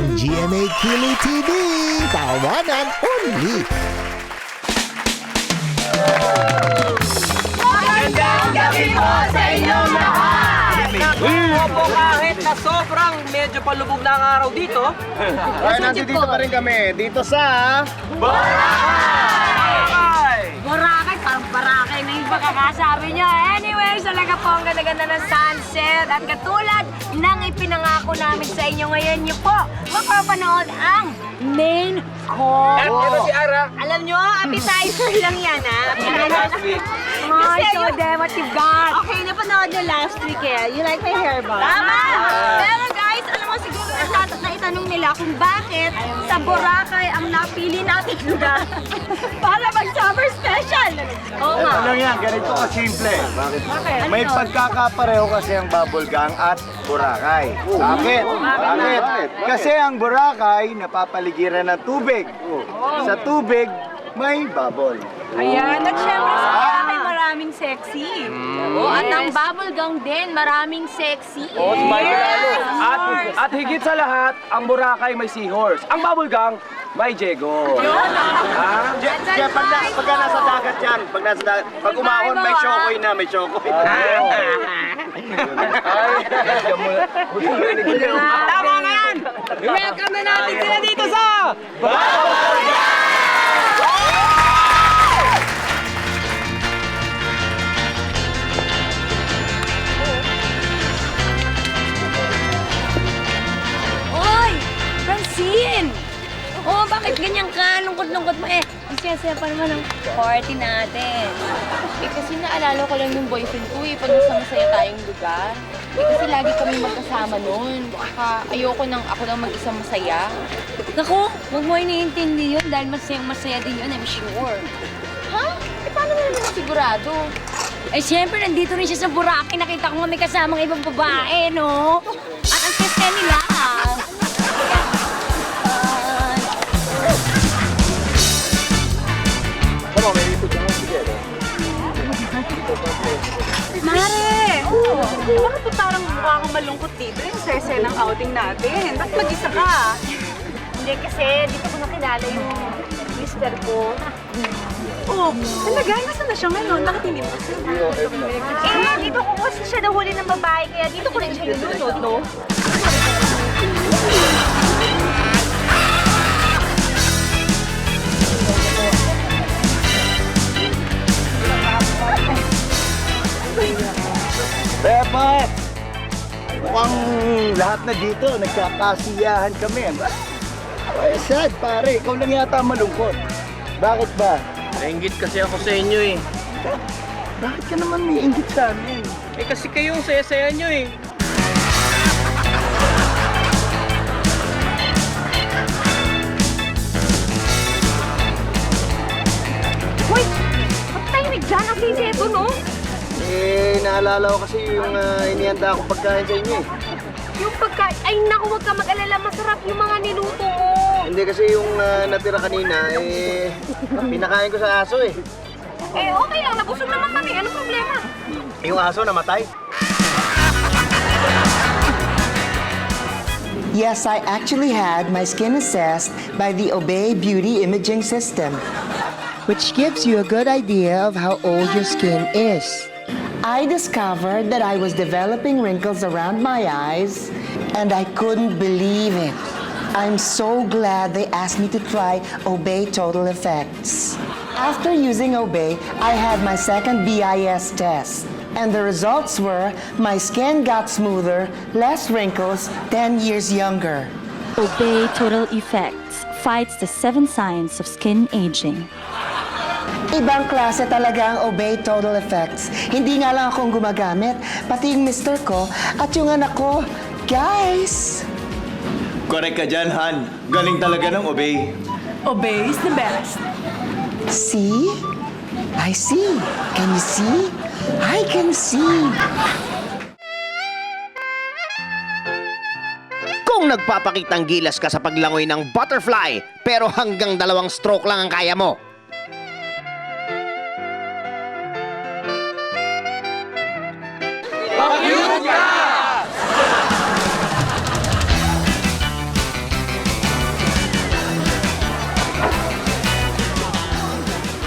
on GMA Kili TV. Tawanan only. Magandang gabi po sa inyong lahat! Opo, kahit na sobrang medyo palubog na ang araw dito, Ay, nandito pa rin kami, dito sa... Boracay, parang Boracay na yung pagkakasabi niya. Anyways, talaga po ang ganda-ganda ng sunset. At katulad ng ipinangako namin sa inyo ngayon, niyo po mapapanood ang main course. ito si Ara. Alam nyo, appetizer lang yan, ha? Last week. Ay, so damn what you've got. Okay, napanood nyo last week eh. You like my hair ba? Tama! Pero guys, alam mo siguro na itanong nila kung bakit sa Boracay ang napili natin lugar para mag-summer special. Oo nga. Ano lang yan, ganito ka-simple. May pagkakapareho kasi ang bubble gang at Boracay. Bakit? Bakit? Kasi ang Boracay napapaligiran ng tubig. Sa tubig, may bubble. Ayan, at syempre sa Boracay maraming sexy. At ang bubble gang din, maraming sexy. Oh, at higit sa lahat, ang Boracay may seahorse. Ang bubble gang, may Diego. Kaya pag nasa dagat yan, pag umahon may chokoy na, may chokoy. Tama na yan! Welcome na natin sila dito sa... Oy! Francine! Oh, bakit ganyan ka? Lungkot-lungkot mo eh. Ang saya-saya pa naman ang party natin. Eh kasi naalala ko lang yung boyfriend ko eh, pag nasa masaya tayong lugar. Eh kasi lagi kami magkasama noon. Baka ayoko nang ako lang mag-isa masaya. Naku, huwag mo iniintindi yun dahil masayang-masaya din yun, I'm sure. Ha? Eh paano mo naman sigurado? Eh, siyempre, nandito rin siya sa Boracay. Nakita ko nga may kasamang ibang babae, no? At ang seste nila. Mare! Oo! Bakit po parang mukha kang malungkot dito yung saya ng outing natin? Ba't mag-isa ka? Hindi kasi, dito ko nakilala yung mister ko. Oh, talaga? Nasaan na siya ngayon? Bakit hindi mo kasi Eh, dito ko kasi siya nahuli ng babae, kaya dito ko rin siya nilunod, no? Pepe! Mukhang lahat na dito, nagkakasiyahan kami. Ay, sad pare, ikaw lang yata malungkot. Bakit ba? Nainggit kasi ako sa inyo eh. Bakit ka naman may inggit sa amin? Eh kasi kayo ang saya-saya nyo eh. Hoy! Magtahimik dyan ang sisi ito, no? Eh, naalala ko kasi yung inihanda akong pagkain sa inyo eh. Yung pagkain, ay naku, huwag ka mag-alala, masarap yung mga niluto mo. Hindi kasi yung natira kanina, eh, pinakain ko sa aso eh. Eh, okay lang, nabusog naman kami. Anong problema? Yung aso namatay. Yes, I actually had my skin assessed by the Obey Beauty Imaging System, which gives you a good idea of how old your skin is. I discovered that I was developing wrinkles around my eyes, and I couldn't believe it. I'm so glad they asked me to try Obey Total Effects. After using Obey, I had my second BIS test. And the results were, my skin got smoother, less wrinkles, 10 years younger. Obey Total Effects fights the 7 signs of skin aging. Ibang klase talaga ang Obey Total Effects. Hindi nga lang akong gumagamit, pati yung mister ko at yung anak ko. Guys! Correct ka dyan, Han. Galing talaga ng Obey. Obey is the best. See? I see. Can you see? I can see. Kung nagpapakitang gilas ka sa paglangoy ng butterfly, pero hanggang 2 stroke lang ang kaya mo.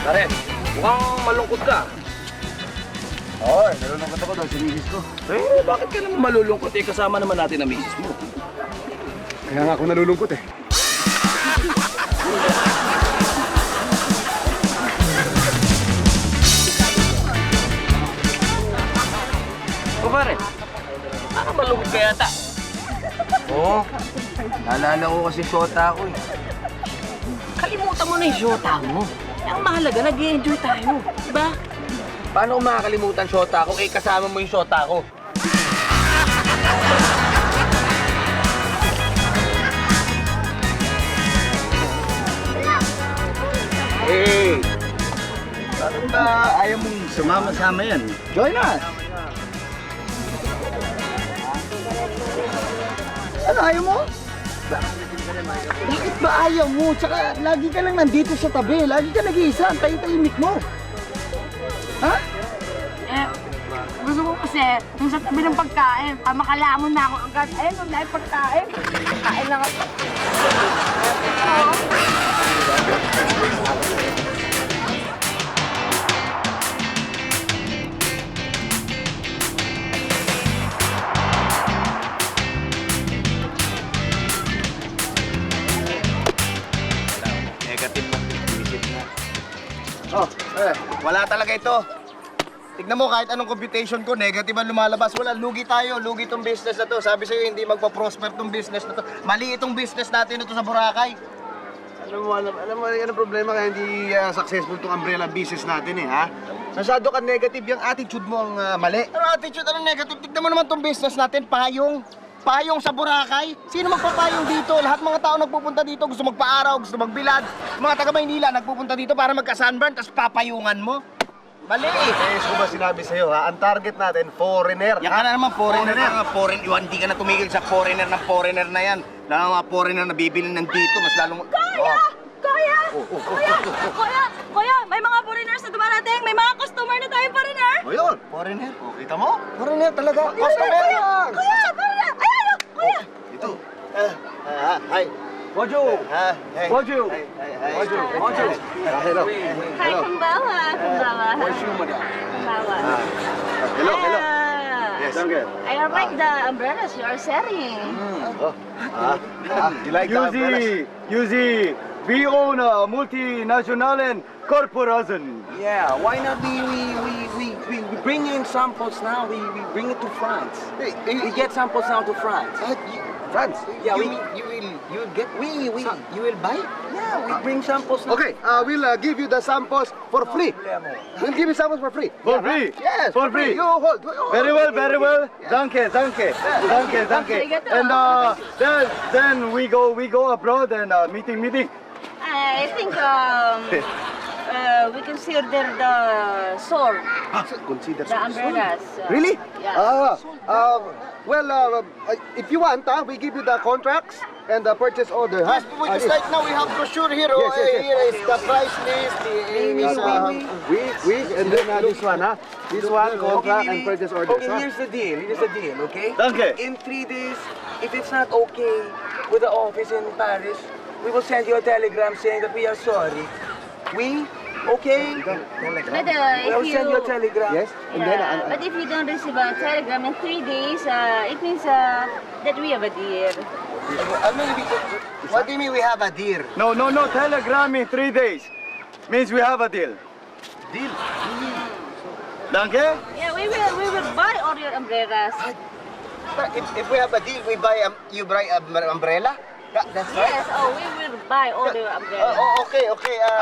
Pare, mukhang malungkot ka. Oo, nalulungkot ako dahil sinigis ko. Eh, bakit ka naman malulungkot? Eh, kasama naman natin ang misis mo. Kaya nga ako nalulungkot eh. O pare, malungkot ka yata. Oo. Naalala ko kasi shota ako eh. Kalimutan mo na yung shota mo. Ang mahalaga, nag-i-enjoy tayo. Diba? Paano ko makakalimutan shota ko? Eh, kasama mo yung shota ko. Hey! Bakit ba ayaw mong sumama-sama yan? Join us! Ano, ayaw mo? Bakit ba ayaw mo? Tsaka lagi ka lang nandito sa tabi. Lagi ka nag-iisa. Ang tahimik mo. Ha? Eh, gusto ko kasi, yung sa tabi ng pagkain, makalamon na ako agad. Ayun, yung dahil pagkain. Kain lang ako. Negative mo. Visit na. Oh, wala talaga ito. Tignan mo, kahit anong computation ko, negative ang lumalabas. Wala, lugi tayo. Lugi itong business na to. Sabi sa'yo, hindi magpa-prosper itong business na to. Mali itong business natin ito sa Boracay. Alam mo, yan ang problema kaya hindi successful itong umbrella business natin eh, ha? Masyado ka negative, yung attitude mo ang mali. Ano attitude? Anong negative? Tignan mo naman itong business natin, payong. Payong sa Boracay? Sino magpapayong dito? Lahat mga tao nagpupunta dito, gusto magpa-araw, gusto magbilad. Mga taga Maynila nagpupunta dito para magka-sunburn, tapos papayungan mo? Mali eh! Kaya ko ba sinabi sa'yo ha? Ang target natin, foreigner. Yan ka na naman, foreigner. Hindi ka na tumigil sa foreigner na yan. Na mga foreigner na bibili nandito, mas lalong... Kuya! Kuya! May mga foreigners na dumarating! May mga customer na tayong foreigner! O yun, foreigner. O, kita mo? Foreigner talaga. Customer yan. Kuya! Foreigner! Ayan! Kuya! Ito. Hi. Bonjour! Hey. Bonjour! Bonjour. Bonjour! Hello. Hi, kumbawa! Kumbawa! Bonjour, madam. Kumbawa! Hello. Yes. Danke. I like the umbrellas you are selling. You like the umbrellas? Yuzi, we own a multinational and corporation. Yeah, why not we bring in samples now? We bring it to France. We get samples now to France. France? Yeah, You will buy? Yeah, we bring samples now. Okay, we'll give you the samples for free. We'll give you samples for free. For free? Yes, For free. You hold. Very well. Danke. And then we go abroad and meeting. I think we consider the sword, Consider the umbrellas. Really? Yeah. If you want, we give you the contracts and the purchase order. Yes, because right now we have brochure here. Here is the price list. And then this one, This one, contract and purchase order. Okay, here's the deal, okay? Danke. In 3 days, if it's not okay with the office in Paris, we will send you a telegram saying that we are sorry. Okay? But I will send you a telegram. Yes, and then but if you don't receive a telegram in 3 days, it means that we have a deal. what do you mean we have a deal? No. Telegram in 3 days means we have a deal. Deal? Danke. Yeah, we will buy all your umbrellas. If we have a deal, we buy you buy an umbrella? That's right. Yes, we will buy all your umbrellas. Okay.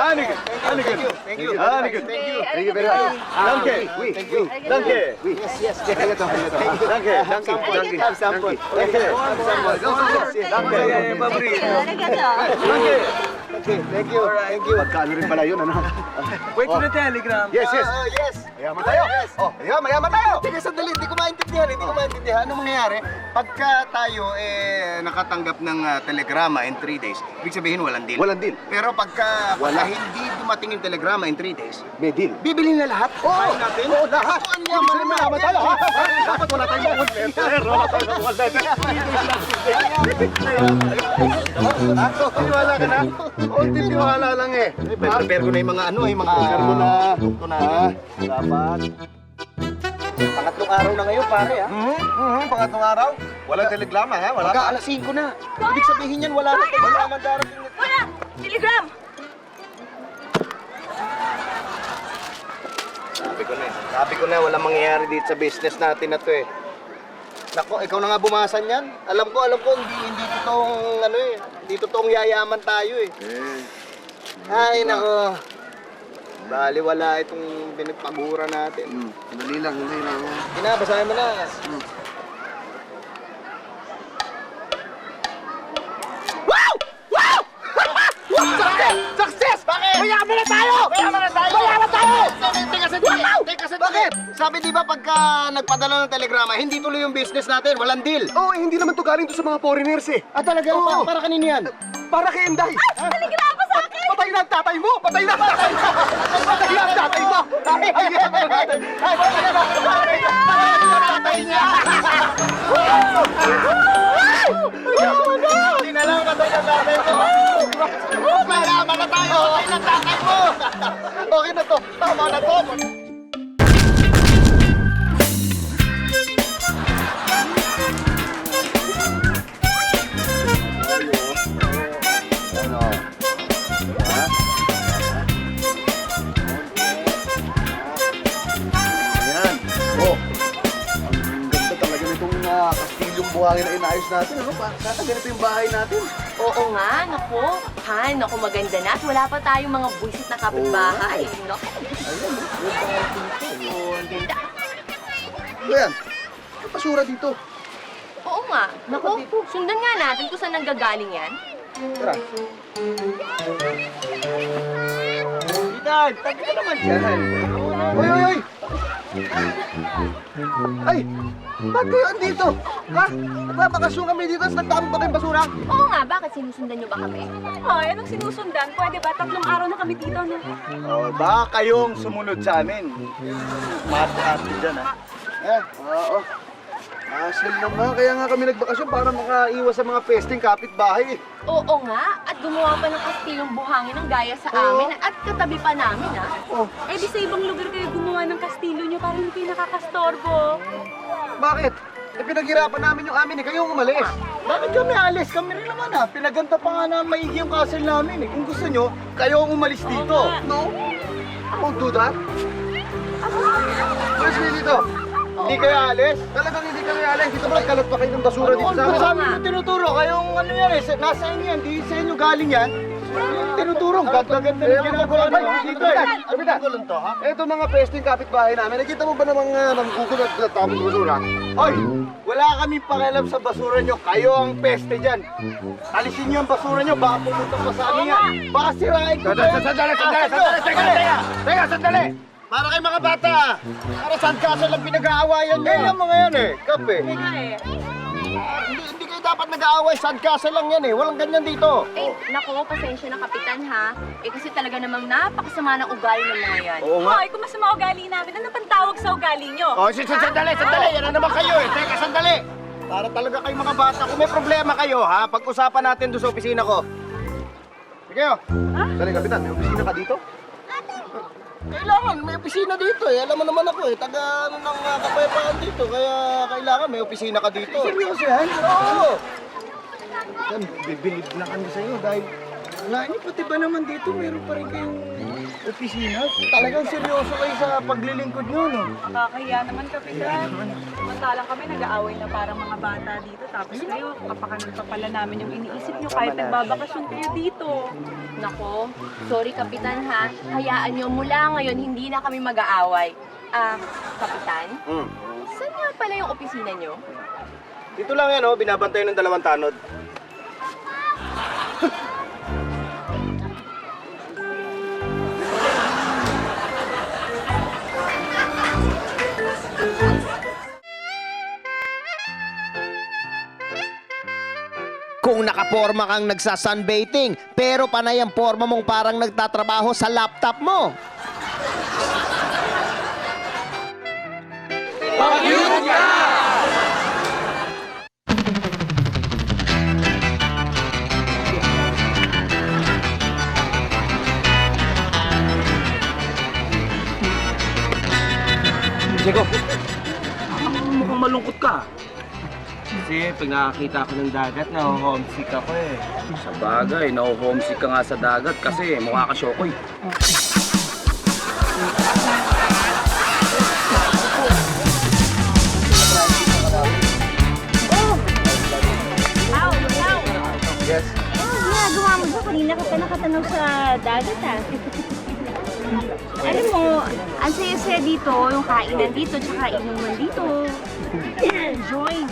Anigen. Thank you. Anigen. Thank you very much. Danke. Danke. Yes. Danke. Sample. Thank you. Magkano rin pala yun, ano? Wait for the telegram. Yes. Mayaman tayo. Mayaman tayo. Sige, sandali. Hindi ko maintindihan. maintindihan, hindi ko maintindihan. Anong mangyayari? Pagka tayo nakatanggap ng telegrama in 3 days, ibig sabihin walang deal. Walang deal. Pero pagka hindi dumating yung telegrama in 3 days, May deal. bibili na lahat. Oo, natin. oo, lahat. Ang yaman naman Mayaman tayo, ha? Dapat wala tayong one letter. Wala tayong one letter. Tiwala ka na? Kunti tiwala lang eh. Prepare ko na yung mga Prepare mo na. Ito na. Dapat. pangatlong araw na ngayon, pare, ha? Pangatlong araw? Walang telegrama, ha? Wala. Pagka alas 5 na. Ibig sabihin yan, wala na telegrama darating. Wala! Telegram! Sabi ko na, walang mangyayari dito sa business natin na to eh. Nako, ikaw na nga bumasan yan. Alam ko, hindi totoong, hindi totoong yayaman tayo eh. Ay, nako. Baliwala itong pinagpagura natin. Dali lang. Basahin mo na. Success! Bakit? Mayaman na tayo! Bakit? Sabi di ba pagka nagpadala ng telegrama, hindi tuloy yung business natin, walang deal. Oo, hindi naman to galing to sa mga foreigners eh. Ah, talaga? Oo. Para kanino yan? Para kay Inday. Telegrama sa akin! Patay na ang tatay mo! Patay na ang tatay mo! Ay, Tatay niya! Hindi na lang patay ng tatay mo. Mayaman na tayo! Patay ng tatay mo! Okay na to. Tama na to. Ayan. Oh. Ang ganda talaga nitong kastilyong buhangin na inayos natin. Ano pa? Sana ganito yung bahay natin. Oo nga, naku. Han, naku maganda na at wala pa tayong mga buisit na kapitbahay. Naku. Oo, ang ganda. Ano yan? May basura dito. Oo nga. Naku, sundan nga natin kung saan nanggagaling yan. Tara. Dad, tabi ka naman dyan. Oy! Ay! Ba't kayo andito? Ha? Nagbabakasyon kami dito at nagtapon pa kayong basura? Oo nga, bakit sinusundan niyo ba kami? Ay, anong sinusundan? Pwede ba? 3 araw na kami dito na. Oh, baka kayong sumunod sa amin. Mati-ati dyan, ha? Oo. Hassle naman. Kaya nga kami nagbakasyon para makaiwas sa mga pesting kapitbahay. Oo nga, at gumawa pa ng kastilyong buhangin ng gaya sa amin at katabi pa namin, ha? Eh di sa ibang lugar kayo gumawa ng kastilyo nyo para hindi kayo nakakastorbo. Bakit? Eh, pinaghirapan namin yung amin eh. Kayo ang umalis. Bakit kami alis? Kami rin naman, ha? Pinaganda pa nga na maigi yung castle namin, eh. Kung gusto nyo, kayo ang umalis dito. No? Won't do that. Where's me dito? Hindi kayo alis? Talagang hindi kami alis. Dito ba nagkalat pa kayo ng basura dito sa Kung amin? sa amin yung tinuturo, kayong yan eh, nasa inyo yan, di sa inyo galing yan. Yung tinuturo, ganda-ganda ng ginagawa namin dito eh. Kapitan, ito mga pesting kapitbahay namin. Nakita mo ba namang nanggugulat na tapos basura? Oy, wala kaming pakialam sa basura nyo, kayo ang peste dyan. Alisin nyo ang basura nyo, baka pumunta pa sa amin yan. Baka sirain ko kayo. Sandali! Para kay mga bata, para saan kaso lang pinag-aawayan nyo? Eh, yung mga yan eh, kape. Hindi kayo dapat nag-aaway, saan kaso lang yan eh, walang ganyan dito. Eh, naku, pasensya na kapitan, ha? Eh, kasi talaga namang napakasama ng ugali ng mga yan. Oo nga. Ay, kung masama ugali namin, ano pang tawag sa ugali nyo? Oh, sandali, yan na naman kayo eh. Teka, sandali. Para talaga kayo mga bata, kung may problema kayo ha, pag-usapan natin doon sa opisina ko. Sige kayo. Dali, Kapitan. May opisina ka dito? Kailangan, may opisina dito eh. Alam mo naman ako eh, taga ano ng kapayapaan dito. Kaya kailangan may opisina ka dito. Seryoso yan? Oo. Bibilib na kami sa iyo dahil wala niyo, pati ba naman dito meron pa rin kayong opisina? Talagang seryoso kayo sa paglilingkod nyo, no? Nakakahiya naman, Kapitan. Samantalang kami nag-aaway na parang mga bata dito. Tapos kayo, kapakanan pa pala namin yung iniisip nyo kahit nagbabakasyon kayo dito. Nako, sorry kapitan, ha? Hayaan nyo, mula ngayon, hindi na kami mag-aaway. Kapitan? Saan nga pala yung opisina nyo? Dito lang yan, oh, binabantay ng 2 tanod. Kung nakaporma kang nagsa-sunbathing, pero panay ang porma mong parang nagtatrabaho sa laptop mo. Diego, mukhang malungkot ka. Kasi pag nakakita ko ng dagat, na-homesick ako eh. Sa bagay, na-homesick ka nga sa dagat kasi mukha ka Shokoy. Yes. Ginagawa mo ba? Kanina ka pa nakatanaw sa dagat ah. Alam mo, ang saya-saya dito, yung kainan dito, tsaka inuman dito. Join!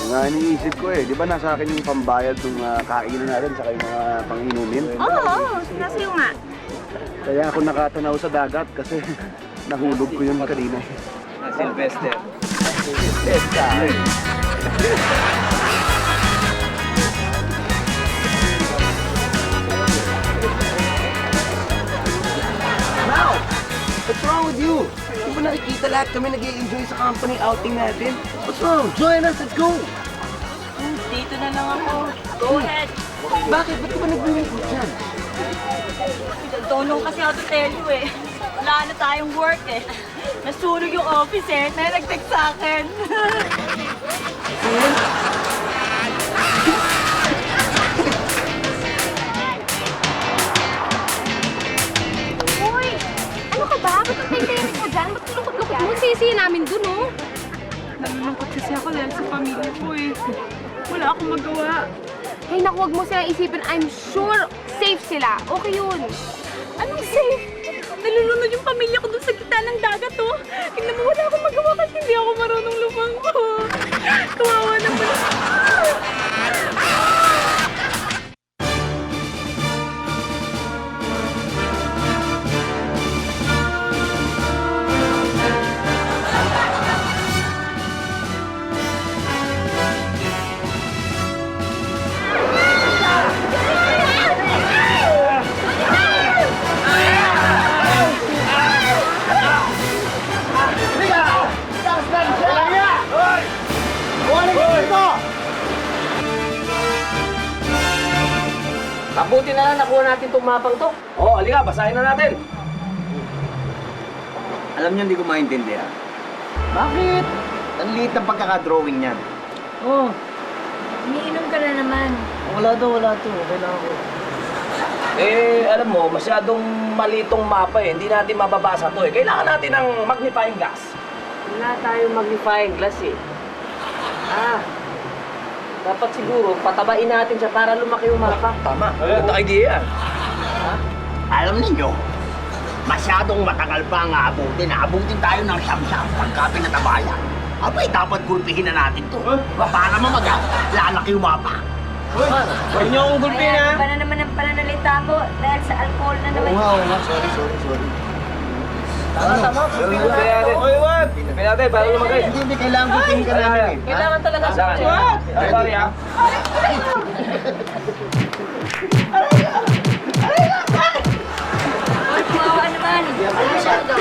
Yung nga iniisip ko eh, di ba nasa akin yung pambayad ng kainan natin saka yung mga panginumin? Oo, sinasayo nga. Kaya ako nakatanaw sa dagat kasi nahulog ko yun kanina. Sylvester. Now, what's wrong with you? Di ba nakikita lahat kami nag-i-enjoy sa company outing natin? What's wrong? Join us, let's go! Dito na lang ako. Go ahead. Bakit? Ba't ka ba nag-i-enjoy dyan? Don't know kasi how to tell you eh. Wala na tayong work eh. Nasunog yung office eh. Nag-text sa akin. Uy! Ano ka ba? Ba't ang tahimik mo dyan? Ba't lukot-lukot mo? Sisi namin dun oh. Nalulungkot kasi ako dahil sa pamilya ko eh. Wala akong magawa. Hey, naku, wag mo sila isipin. I'm sure safe sila. Okay yun. Anong safe? Nalulunod yung pamilya ko dun sa gitna ng dagat oh. Tingnan mo, wala akong magawa kasi hindi ako marunong lumangko. Kawawa naman ako. Mabuti na lang nakuha natin itong mapang to. Oo, halika, basahin na natin. Alam niyo, hindi ko maintindihan. Bakit? Ang liit ng pagkakadrawing niyan. Oh, umiinom ka na naman. Wala to. Okay lang ako. Eh, alam mo, masyadong malitong mapa eh. Hindi natin mababasa to eh. Kailangan natin ng magnifying glass. Wala tayong magnifying glass eh. Dapat siguro patabain natin siya para lumaki yung mapa. Tama. Ganda idea yan. Alam ninyo, masyadong matagal pa ang aabutin. Aabutin tayo ng siyam-siyam pagka pinatabayan. Abay, dapat gulpihin na natin to. Para mamaga, lalaki yung mapa. Huwag niyo akong gulpin ha. Iba na naman ang pananalita ko dahil sa alcohol na naman. Oo nga. Sorry. Tama. Gulpin natin. Oy, wag! Gulpin natin, para lumagay. Hindi, kailangan gulpin ka namin eh. Kailangan talaga sa akin. Sorry ha. Kawawa naman. Masyado.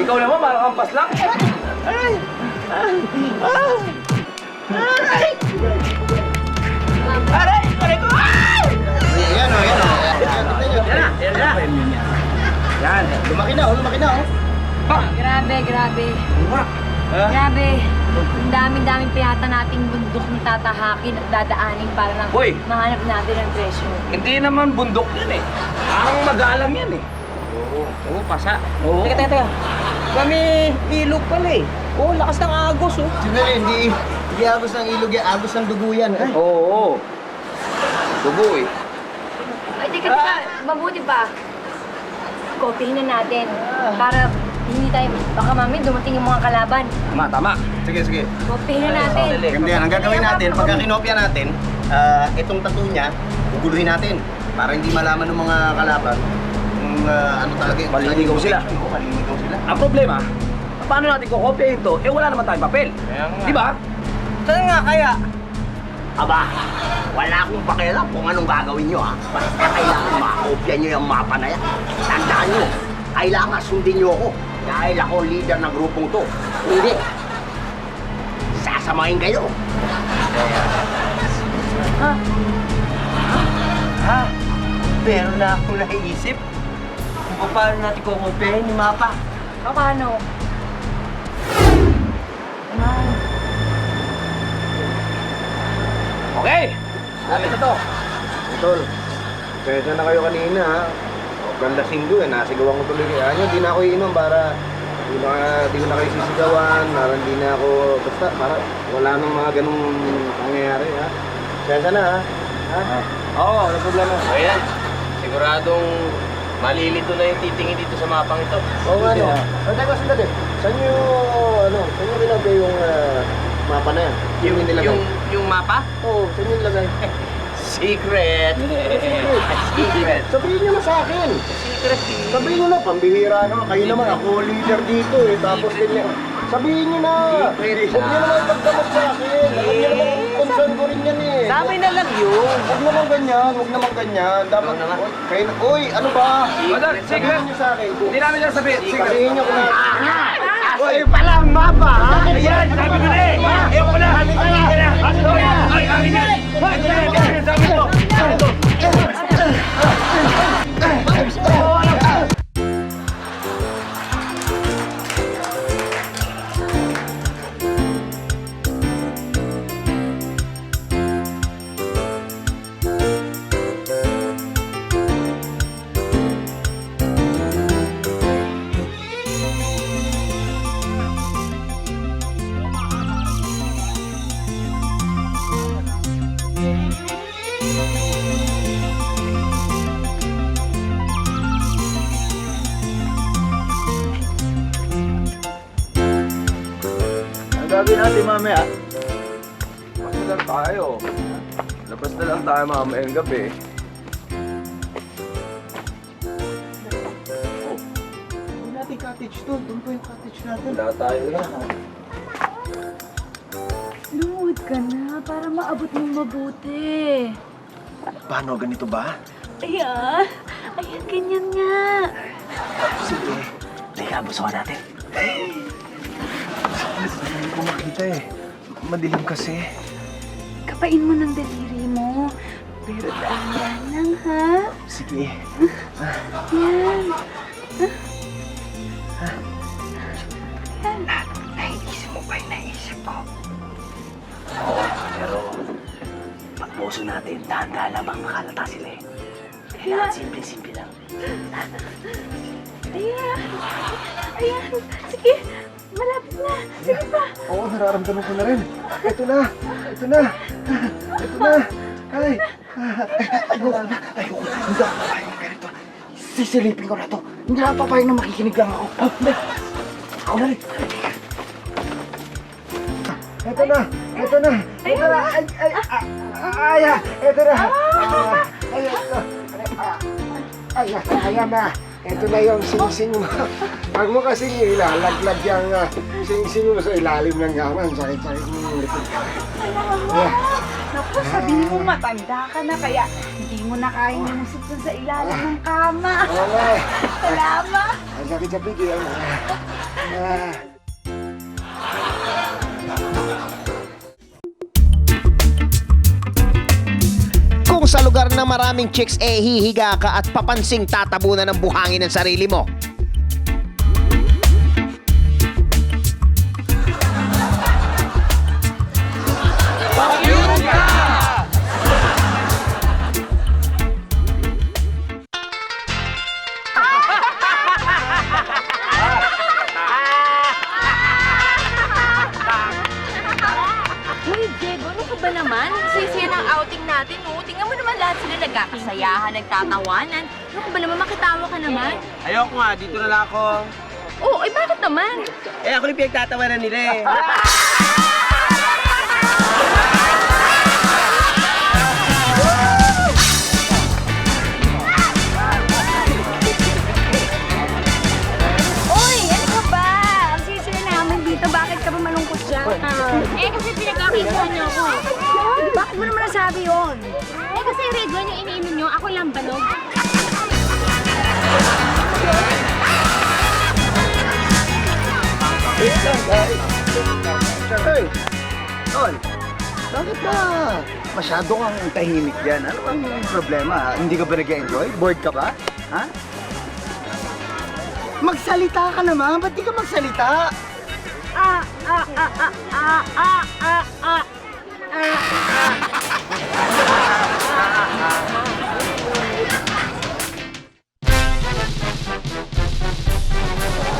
Ikaw naman, parang kampas lang. Yan, lumaki na oh. Grabe. Grabe. Ang daming piyata nating bundok na tatahakin at dadaanin para lang Hoy! mahanap natin ang treasure. Hindi naman bundok yan eh. Ang magalang yan eh. Oo, pasa. Oo. Teka. Kami ilog pala eh. Oo, lakas ng agos oh. Hindi agos ng ilog yan, agos ng dugo yan. Oo. Dugo eh. Ay, teka, mabuti pa. Kopihin na natin para hindi tayo, baka mami dumating yung mga kalaban. Tama. Sige. Kopihin na natin. Ganda yan, ang gagawin natin, pagka kinopya natin, itong tattoo niya, guguluhin natin para hindi malaman ng mga kalaban kung ano talaga yung Maliligaw sila. Oo, maliligaw sila. Ang problema, paano natin kukopyahin ito? Eh, wala naman tayong papel. Di ba? Saan nga kaya? Aba, wala akong pakialam kung anong gagawin nyo ha. Basta kailangan makopya nyo yung mapa na yan. Tandaan nyo, kailangan sundin nyo ako. Dahil ako leader ng grupong to. Hindi. Sasamahin kayo. Ha? Meron na akong naisip kung paano natin kukopyahin yung mapa. Paano? Okay! Sabi na to. Tol, kaya na kayo kanina ha. Ganda singgo eh, nasigawan ko tuloy kaya nyo. Di na ako iinom para di ko na kayo sisigawan, para hindi na ako, basta para wala nang mga ganung pangyayari ha. Kaya na ha. Oo, wala problema. Ayan, siguradong malilito na yung titingin dito sa mapang ito. Oo nga no. Teka, sandali. Saan nyo nilagay yung mapa na yan? Yung mapa? Oo, saan nyo nilagay? Secret! Secret! Sabihin nyo na sa akin. Sabihin nyo na, pambihira naman. Kayo naman, ako leader dito eh. Tapos ganyan. Sabihin nyo na. Huwag nyo naman pagdamot sa akin. Alam nyo naman, concern ko rin yan eh. Sabi na lang yun! Huwag naman ganyan, huwag naman ganyan. Dapat, kayo na, uy, ano ba? Secret! Sabihin nyo sa akin. Hindi namin lang sabihin. Sabihin nyo kung Uy, palang mapa, ha? Ayan! Sabi ko na eh! Ayaw ko na! Sabi ko na! Ay, amin yan! Sabi ko! ang gagawin natin mamaya. Labas na lang tayo. Labas na lang tayo mamayang gabi. Oh. Doon natin cottage doon. Doon pa yung cottage natin. Wala tayo yan. Lumuhod ka na para maabot mong mabuti. Paano? Ganito ba? Ayan. Ayan, ganyan nga. Sige. Teka, busukan natin. Hindi ko makita eh. Madilim kasi. Kapain mo ng daliri mo. Pero dahan lang, ha? Sige. Yan. Naisip mo ba yung naisip ko? Oo, pero pag puso natin, dahan-dahan lang bang makalata sila eh. Kailangan simple-simple lang. Ayan. Ayan. Sige. Malapit na. Sige pa. Oo, nararamdaman ko na rin. Ito na. Ito na. Ito na. Ay. Ayoko na. Ayoko na. Hindi ako papayag ng ganito. Sisilipin ko na to. Hindi ako papayag na makikinig lang ako. Hindi. Ako na rin. Ito na. Ito na. Ito na. Ay. Ay. Ay. Ito na. Ay. Ay. Ayan na. Ito na yung sing-sing mo. Huwag mo kasing ilalaglag yung sing-sing mo sa ilalim ng gaman. Sakit-sakit mo yung likod. Naku, sabihin mo matanda ka na kaya hindi mo na kayang lumusot dun sa ilalim ng kama. Oo nga eh. Salamat. Ang sakit sa bigyan. Kung sa lugar ng maraming chicks hihiga ka at papansing tatabunan ng buhangin ng sarili mo. Uy, Diego, ano ka ba naman? Sisiya ng outing natin, oh. Tingnan mo naman lahat sila nagkakasayahan, nagtatawanan. Ano ka ba naman? Makitawa ka naman. Ayoko nga, dito na lang ako. Oh, ay bakit naman? Eh, ako rin pinagtatawanan nila eh. Uy, ano ka ba? Ang sisiya Bibidyohan niyo ako. Bakit mo naman nasabi yun? Eh kasi red wine yung iniinom niyo, ako lang banog. Hey, Tol, bakit ba masyado kang tahimik dyan? Ano bang problema? Hindi ka ba nag-enjoy? Bored ka ba? Ha? Magsalita ka naman! Ba't di ka magsalita?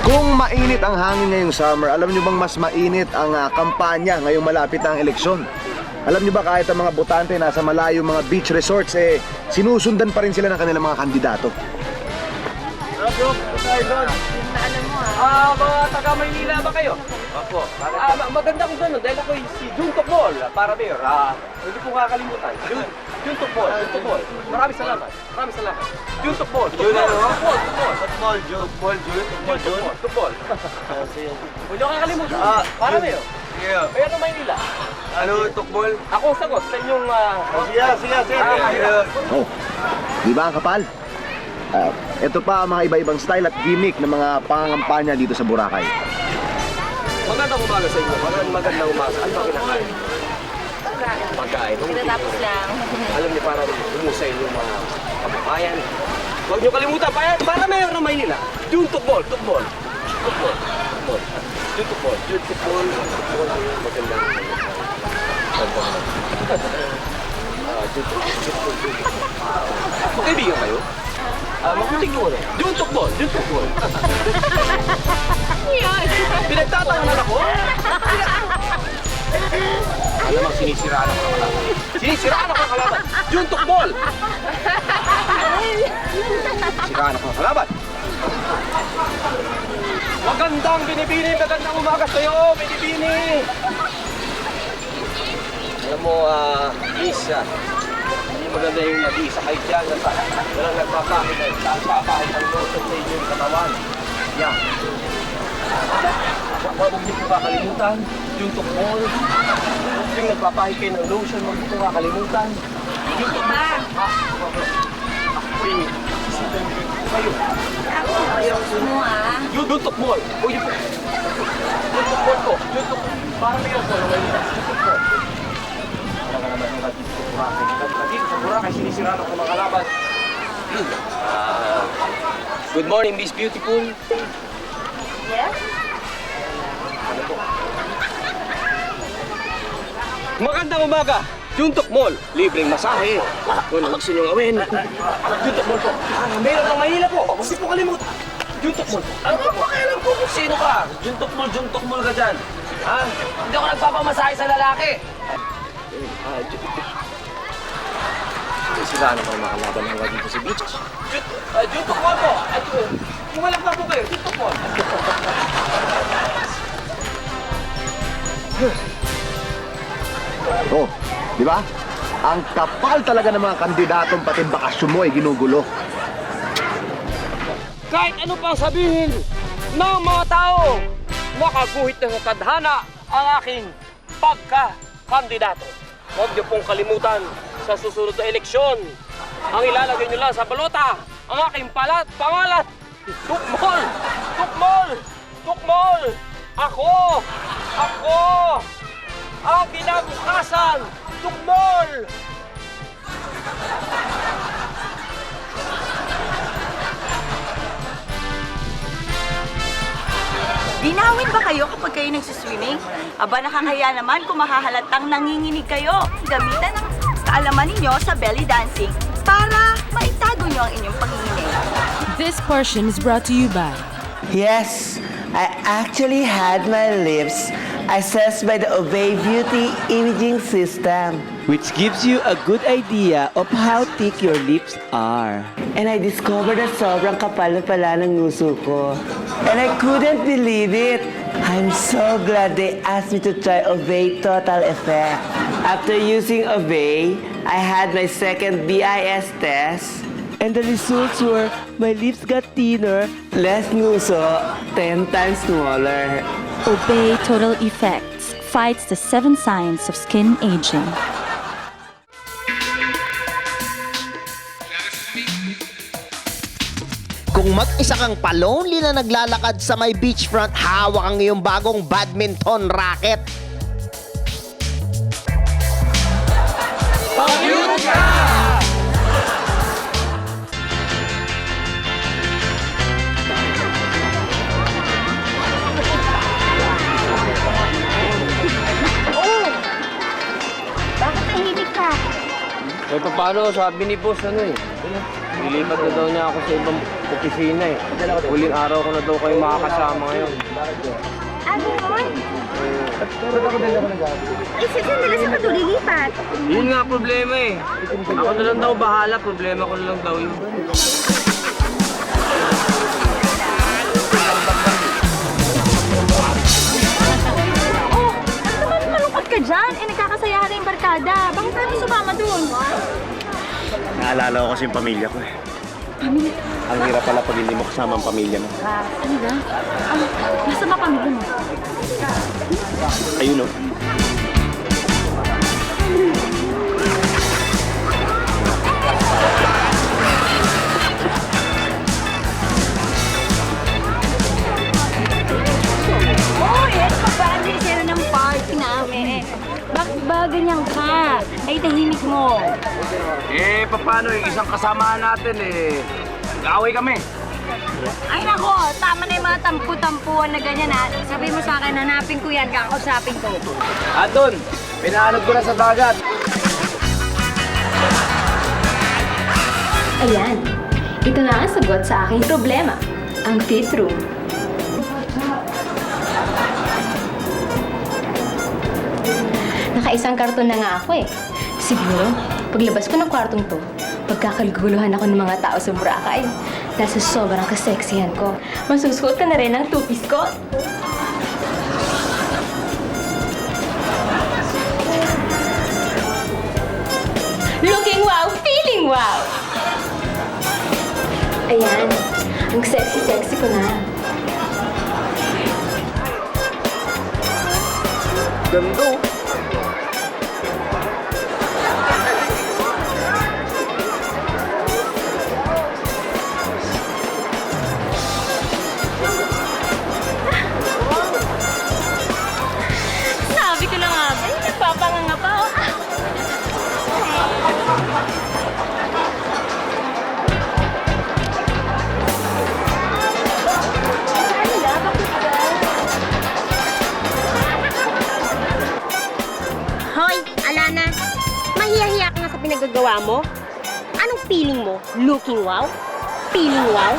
Kung mainit ang hangin ngayong summer, alam nyo bang mas mainit ang kampanya ngayong malapit ang eleksyon? Alam nyo ba kahit ang mga botante nasa malayo mga beach resorts, sinusundan pa rin sila ng kanilang mga kandidato? Mga taga Maynila ba kayo? Opo. Maganda kung gano'n dahil ako si Jun Tokmol para mayor. Hindi po kakalimutan. Jun Tokmol. Maraming salamat. Jun Tokmol. Jun Tokmol. Huwag niyo kakalimutan. Para mayor. Mayor ng Maynila. Ano, Tokmol? Ako ang sagot sa inyong... Oh, di ba ang kapal? Ito pa ang mga iba-ibang style at gimmick ng mga pangangampanya dito sa Boracay. Magandang umaga sa inyo. Magandang umaga. Ano ba kinakain? Pagkain. Tinatapos lang. Alam niyo, para umusay yung mga kababayan. Huwag niyo kalimutan, para mayor ng Maynila. Jun Tokmol. Magandang. Magkaibigan kayo? Makuling ko na. Jun Tokmol. Pinagtatangan ako? Alam mo, sinisiraan ako ng kalaban. Jun Tokmol! Siraan ako ng kalaban. Magandang binibini, magandang umaga sa'yo, binibini! Alam mo, Isa, hindi maganda yung nag-iisa kayo dyan. Walang nagpapakit ng lotion sa inyong katawan. Yan. Huwag niyo po kakalimutan, yung Tokmol. Yung nagpapahit kayo ng lotion, huwag niyo po kakalimutan. Yung Tokmol. Yung Tokmol. O yung Tokmol ko. Yung Tokmol. Para may ako na may yung Tokmol. Wala ka naman yung dito sa Boracay. Dito sa Boracay, sinisiraan ako ng mga kalaban. Good morning, Miss Beautiful. Yes? Magandang umaga, Jun Tokmol. Libreng masahe. Kung ano gusto nyo gawin. Jun Tokmol po. Meron ng Manila po. Huwag niyo po kalimutan. Jun Tokmol po. Ano po kailan po kung sino ka? Jun Tokmol ka dyan. Ha? Hindi ako nagpapamasahe sa lalaki. Sila naman mga kalaban hanggang dito sa beach. Jun Tokmol po. Kumalang pa po kayo, Jun Tokmol. Oh, di ba? Ang kapal talaga ng mga kandidatong pati bakasyon mo ay ginugulo. Kahit ano pang sabihin ng mga tao, makaguhit na sa tadhana ang aking pagka-kandidato. Huwag niyo pong kalimutan sa susunod na eleksyon. Ang ilalagay niyo lang sa balota, ang aking pangalan, Tokmol! Ako! Ang kinabukasan! Tokmol! Ginawin ba kayo kapag kayo nagsuswimming? Aba, nakakaya naman kung mahahalatang nanginginig kayo. Gamitan ang kaalaman ninyo sa belly dancing para maitago nyo ang inyong panginginig. This portion is brought to you by... Yes, I actually had my lips assessed by the Obey Beauty Imaging System, which gives you a good idea of how thick your lips are. and I discovered na sobrang kapal na pala ng nguso ko. And I couldn't believe it. I'm so glad they asked me to try Obey Total Effect. After using Obey, I had my second BIS test. And the results were, my lips got thinner, less nguso, 10 times smaller. Obey Total Effects fights the 7 signs of skin aging. Kung mag-isa kang pa-lonely na naglalakad sa may beachfront, hawak ang iyong bagong badminton racket. Bakit tahimik ka? Eh, paano? Sabi ni boss, lilipat na daw niya ako sa ibang opisina eh. Huling araw ko na daw kayo makakasama ngayon. Ano yun? Eh, sandali sa ka lilipat. Yun nga problema eh. Ako na lang daw bahala, problema ko na lang daw yun. Oh, ano malungkot ka dyan? Eh, nagkakasayahan na yung barkada. Bakit tayo sumama dun? Naalala ko kasi yung pamilya ko eh. Ang hirap pala pag hindi mo kasama ang pamilya mo. Ano na? Nasa ba pamilya mo? Ayun o. Uy, eto pa ba? Hindi sila ng party namin. Bakit ba ganyan ka? Ay, tahimik mo. Eh, paano yung isang kasamahan natin eh. Nag-away kami. Ay nako, tama na yung mga tampu-tampuan na ganyan ha. Sabi mo sa akin, hanapin ko yan, kakausapin ko. Doon, pinahanap ko na sa dagat. Ayan, ito na ang sagot sa aking problema, ang tea room. Nakaisang karton na nga ako eh. Siguro, paglabas ko ng kwartong to, pagkakalguluhan ako ng mga tao sa Boracay. Dahil sa sobrang kaseksihan ko, masusuot ka na rin ng two-piece coat. Looking wow, feeling wow! Ayan, ang sexy-sexy ko na. Ganda. Sabi ko na nga ba, nagpapanganga pa oh. Hoy, Alana, mahiya-hiya ka nga sa pinagagawa mo? Anong feeling mo? Looking wow? Feeling wow?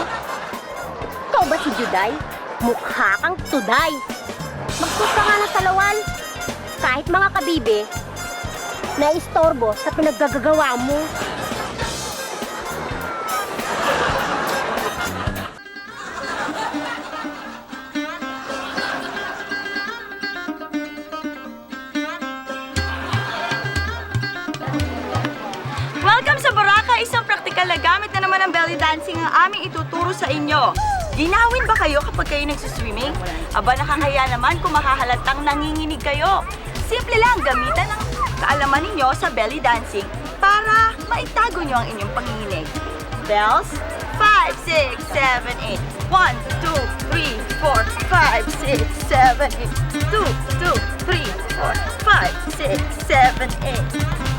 Ikaw ba si Juday? Mukha kang tuday. Magsus ka nga ng salawan. Kahit mga kabibe, naistorbo sa pinaggagawa mo. Welcome sa Boracay! Isang praktikal na gamit na naman ng belly dancing ang aming ituturo sa inyo. Ginawin ba kayo kapag kayo nagsiswimming? Aba, nakakaya naman kung mahahalatang nanginginig kayo. Simple lang, gamitan ng kaalaman ninyo sa belly dancing para maitago nyo ang inyong panginginig. Bells, 5, 6, 7, 8. 1, 2, 3, 4, 5, 6, 7, 8. 2, 2, 3, 4, 5, 6, 7, 8.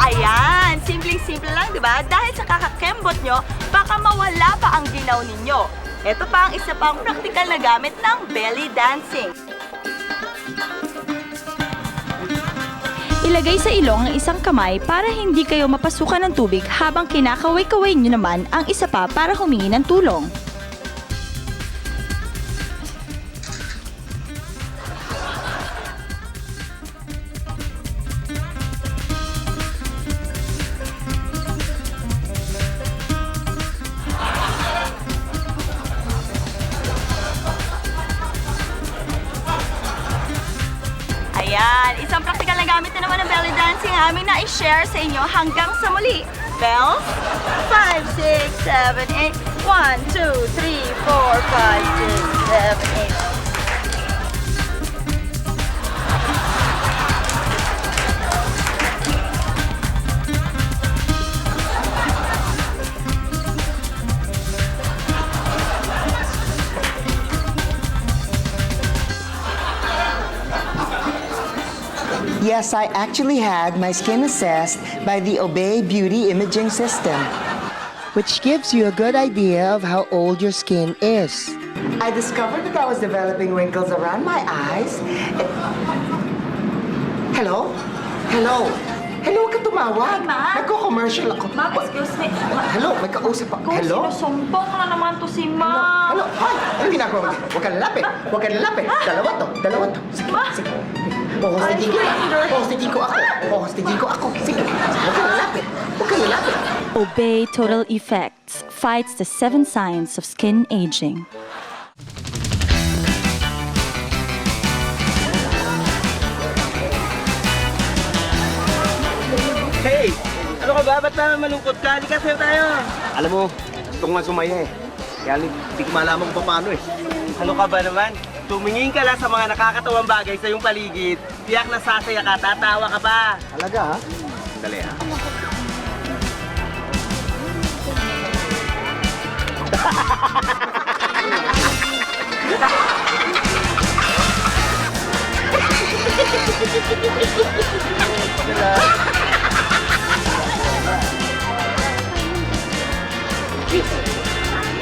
Ayan, simpleng-simple lang, di ba? Dahil sa kakakembot nyo, baka mawala pa ang ginaw ninyo. Ito pa ang isa pang praktikal na gamit ng belly dancing. Ilagay sa ilong ang isang kamay para hindi kayo mapasukan ng tubig habang kinakaway-kaway nyo naman ang isa pa para humingi ng tulong. namin na i-share sa inyo hanggang sa muli. Bells? 5, 6, 7, 8. 1, 2, 3, 4, 5, 6, 7, 8. Yes, I actually had my skin assessed by the Obey Beauty Imaging System, which gives you a good idea of how old your skin is. I discovered that I was developing wrinkles around my eyes. Hello? Hello? Hello, ka tumawag. Ma? Nagko-commercial ako. Ma'am, excuse me. Hello, may kausap ako. Kung Hello? sinusumbong na naman to si Ma'am. Hello? Hi! Anong ginagawa mo? Huwag kang lalapit. Huwag kang lalapit. Dalawa to. Sige, sige. Hostigin ko ako. Sige, huwag kang lalapit. Obey Total Effects fights the 7 signs of skin aging. Hey! Ano ka ba? Ba't naman malungkot ka? Hindi ka sayo tayo. Alam mo, gusto ko nga sumaya eh. Kaya hindi ko malaman kung paano eh. Ano ka ba naman? Tumingin ka lang sa mga nakakatawang bagay sa iyong paligid. Tiyak na sasaya ka, tatawa ka pa. Talaga ha? Dali ha?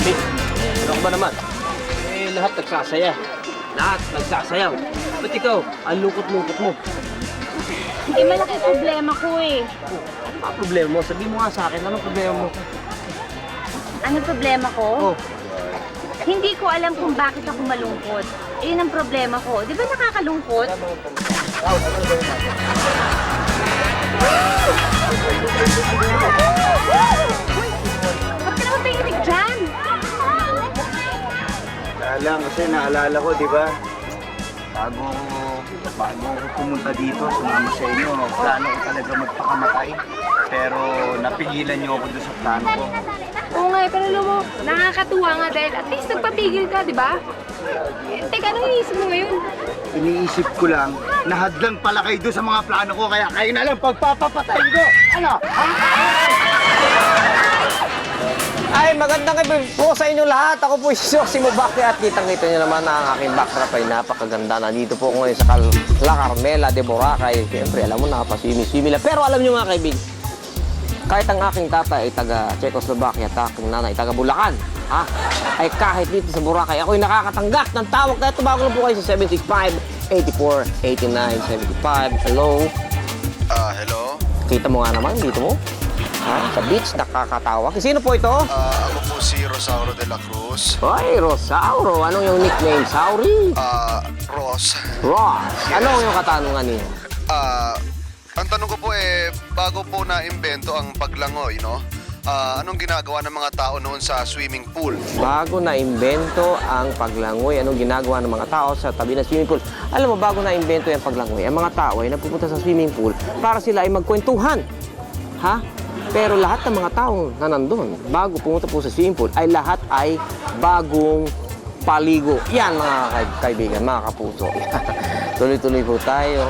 Miss, ano ka ba naman? Eh, lahat nagsasaya. Lahat nagsasayaw. Ba't ikaw? Ang lungkot-lungkot mo. Eh, malaki problema ko eh. Ano ba problema mo? Sabihin mo nga sa akin, anong problema mo? Anong problema ko? Oh. Hindi ko alam kung bakit ako malungkot. Yun ang problema ko. Di ba nakakalungkot? Ba't ka naman pahinig dyan? Lang kasi naalala ko, di ba? Bago ako pumunta dito, sumama sa inyo, plano ko talaga magpakamatay. Pero napigilan niyo ako doon sa plano ko. Oo nga, pero alam mo, nakakatuwa nga dahil at least nagpapigil ka, di ba? Eh, teka, anong iniisip mo ngayon? Iniisip ko lang, nahadlang pala kayo doon sa mga plano ko, kaya kayo na lang pagpapapatayin ko! Ano? Ay, magandang gabi po sa inyo lahat. Ako po si Soxy Mubaki at kitang-kita niyo naman na ang aking backdrop ay napakaganda. Nandito po ako ngayon sa La Carmela de Boracay. Siyempre, alam mo, napasimi-simi lang. Pero alam niyo mga kaibig, kahit ang aking tata ay taga Czechoslovakia at aking nanay taga Bulacan, ay kahit dito sa Boracay, ako'y nakakatanggap ng tawag. Kaya tumawag lang po kayo sa 765-84-89-75. Hello? Hello? Kita mo nga naman, dito mo. Sa beach, nakakatawa. Sino po ito? Ako po si Rosauro de la Cruz. Ay, Rosauro. Anong yung nickname? Sauri? Ross. Ross. Anong yung katanungan niyo? Ang tanong ko po bago po na-imbento ang paglangoy, no? Anong ginagawa ng mga tao noon sa swimming pool? Bago na-imbento ang paglangoy, anong ginagawa ng mga tao sa tabi ng swimming pool? Alam mo, bago na-imbento yung paglangoy, ang mga tao ay napupunta sa swimming pool para sila ay magkwentuhan. Pero lahat ng mga tao na nandun, bago pumunta po sa swimming pool, ay lahat ay bagong paligo. Yan mga kaibigan, mga kapuso. Tuloy-tuloy po tayo.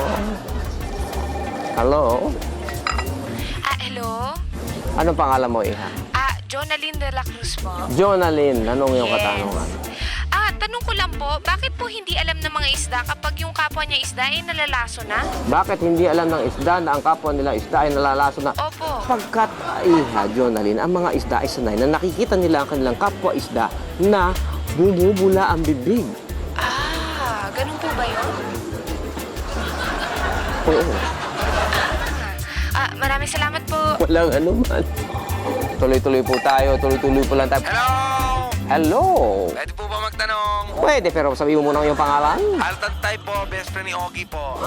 Hello? Hello? Anong pangalan mo, Iha? Jonalyn de la Cruz po. Jonalyn, anong yung katanungan? Tanong ko lang po, bakit po hindi alam ng mga isda kapag yung kapwa niya isda ay nalalaso na? Bakit hindi alam ng isda na ang kapwa nila isda ay nalalaso na? Opo. Pagkat, Iha, Jonalyn, ang mga isda ay sanay na nakikita nila ang kanilang kapwa isda na bumubula ang bibig. Ganun po ba yun? Oo. Maraming salamat po. Walang anuman. Tuloy-tuloy po tayo, tuloy-tuloy po lang tayo. Hello? Hello? Pwede po ba magtanong? Pwede, pero sabihin mo muna yung pangalan. Altantay po, best friend ni Ogie po.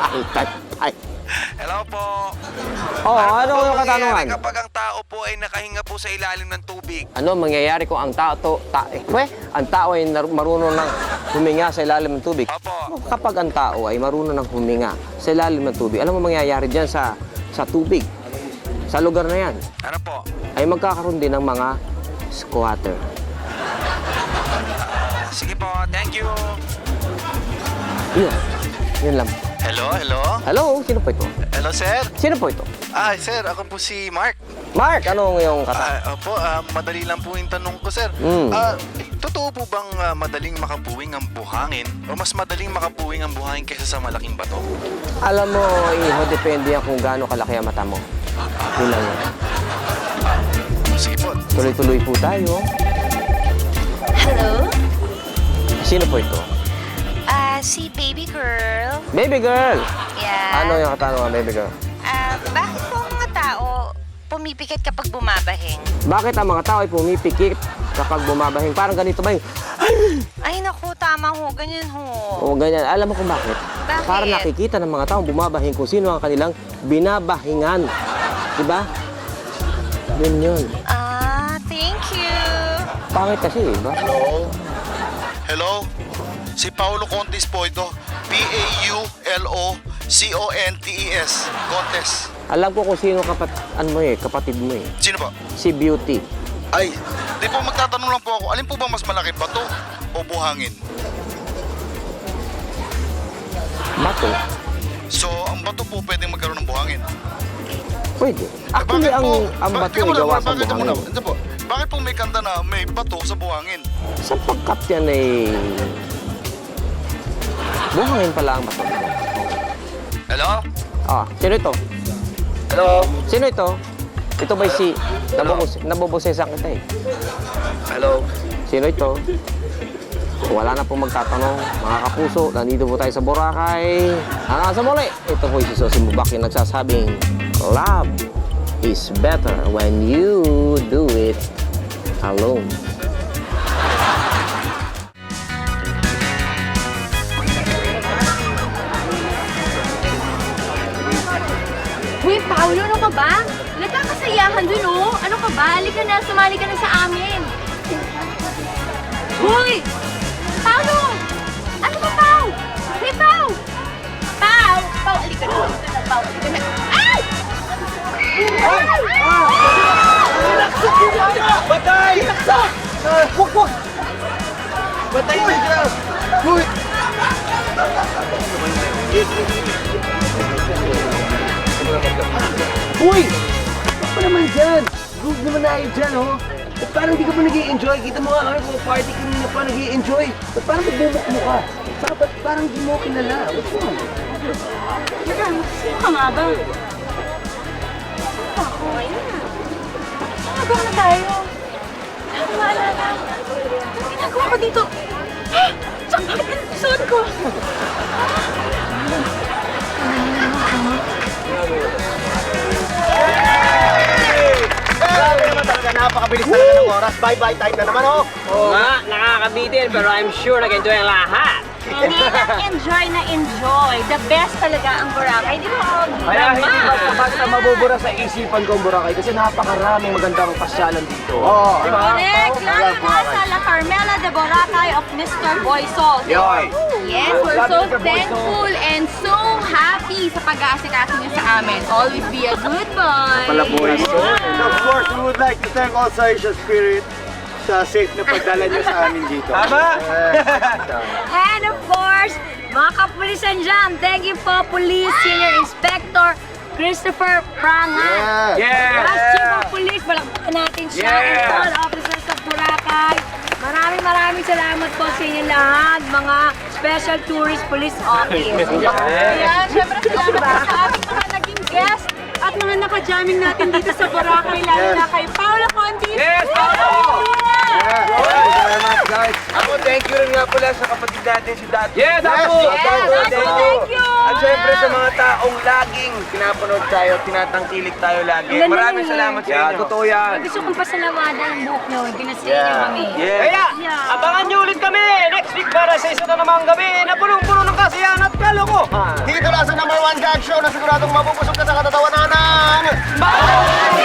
Altantay. Hello po. Oh, ano yung katanungan? Kapag ang tao po ay nakahinga po sa ilalim ng tubig? Ano mangyayari kung ang ang tao ay marunong ng huminga sa ilalim ng tubig? Kapag ang tao ay marunong ng huminga sa ilalim ng tubig, alam mo mangyayari dyan sa tubig, sa lugar na yan? Ano po? Ay magkakaroon din ng mga squatter. Sige po, thank you. Yun lang. Hello, hello? Hello, sino po ito? Hello, sir? Sino po ito? Sir, ako po si Mark. Mark, ano yung kata? Opo, madali lang po yung tanong ko, sir. Totoo po bang madaling makabuwing ang buhangin o mas madaling makabuwing ang buhangin kaysa sa malaking bato? Alam mo, iho, depende yan kung gaano kalaki ang mata mo. Yun lang yun. Sige po. Tuloy-tuloy po tayo. Hello? Sino po ito? Si baby girl. Baby girl! Yeah. Ano yung katanungan, baby girl? Bakit po ang mga tao pumipikit kapag bumabahing? Bakit ang mga tao ay pumipikit kapag bumabahing? Parang ganito ba yung... Ay naku, tama ho. Ganyan ho. O ganyan. Alam mo kung bakit? Bakit? Para nakikita ng mga tao bumabahing kung sino ang kanilang binabahingan. Diba? Yun. Thank you. Bakit kasi, ba? Hello? Hello? Si Paulo Contes po ito. P-A-U-L-O-C-O-N-T-E-S. Contes. Alam ko kung sino kapatid mo eh. Sino po? Si Beauty. Ay, di po magtatanong lang po ako. Alin po ba mas malaki, bato o buhangin? Bato. So, ang bato po pwedeng magkaroon ng buhangin? Pwede. Actually, ang bato ay gawa sa buhangin. Ito po, bakit po may kanta na may bato sa buhangin? Sapagkat yan ay... buhangin pala ang bato. Hello? Sino ito? Hello? Sino ito? Ito ba'y si... Nabubusesan kita eh. Hello? Sino ito? Wala na pong magtatanong. Mga kapuso, nandito po tayo sa Boracay. Hanggang sa muli, ito po si Sosi Mubak yung nagsasabing, love is better when you do it alone. Uy, Paolo, ano ka ba? Nagkakasayahan dun, oh. Ano ka ba? Halika na, sumali ka na sa amin. Uy! Paolo! Ano ba, Pao? Hey, Pao! Pao! Pao, halika na. Pao, halika na. Ay! Batay! Wag! Batay ka! Uy! Uy! Ano pa naman dyan? Good naman na dyan, oh. Ba't parang di ka pa nag-i-enjoy? Kita mo nga kami kung party kanina pa nag-i-enjoy. Ba't parang magbumuk mo ka? Ba't parang di mo kilala? What's wrong? Teka, sino ka nga ba? Ako, ayun na. Ginagawa na tayo. Ako maalala. Ginagawa ko dito. Tsaka bakit ang suot ko? Grabe naman talaga, napakabilis talaga ng oras. Bye-bye time na naman, oh! Oo nga, nakakabitin, pero I'm sure nag-enjoy ang lahat. Hindi na enjoy. The best talaga ang Boracay. Di ba? Kaya hindi basta mabubura sa isipan ko ang Boracay kasi napakaraming magandang pasyalan dito. Oh, correct! Lalo na sa La Carmela de Boracay of Mr. Boysol. Yes, we're so thankful and so happy sa pag-aasikaso niyo sa amin. Always be a good boy. And of course, we would like to thank also Asia Spirit sa safe na pagdala niyo sa amin dito. Tama! And of course, mga kapulisan dyan, thank you po, Police Senior Inspector Christopher Prangan. Yes! Last Chief of Police, balakpakan natin siya. And all officers of Boracay. Maraming salamat po sa inyo lahat, mga Special Tourist Police Office. Ayan, syempre salamat sa ating mga naging guest at mga naka-jamming natin dito sa Boracay, lalo na kay Paolo Contis. Yes, Paolo! Luna! Thank you very much, guys. Ako thank you rin nga pala sa kapatid natin si Dato. Yes, Dato! Thank you! At syempre sa mga taong laging pinapanood tayo, tinatangkilik tayo lagi. Ang ganda Maraming nun, salamat sa Yeah, inyo. totoo yan. Gusto kong pasalamatan ang buhok nyo. Pinasiyan nyo kami. Kaya, abangan nyo ulit kami next week para sa isa na namang gabi na punong-puno ng kasiyahan at kalokohan. Dito lang sa #1 gag show na siguradong mapupusok ka sa katatawanan ng... Bye!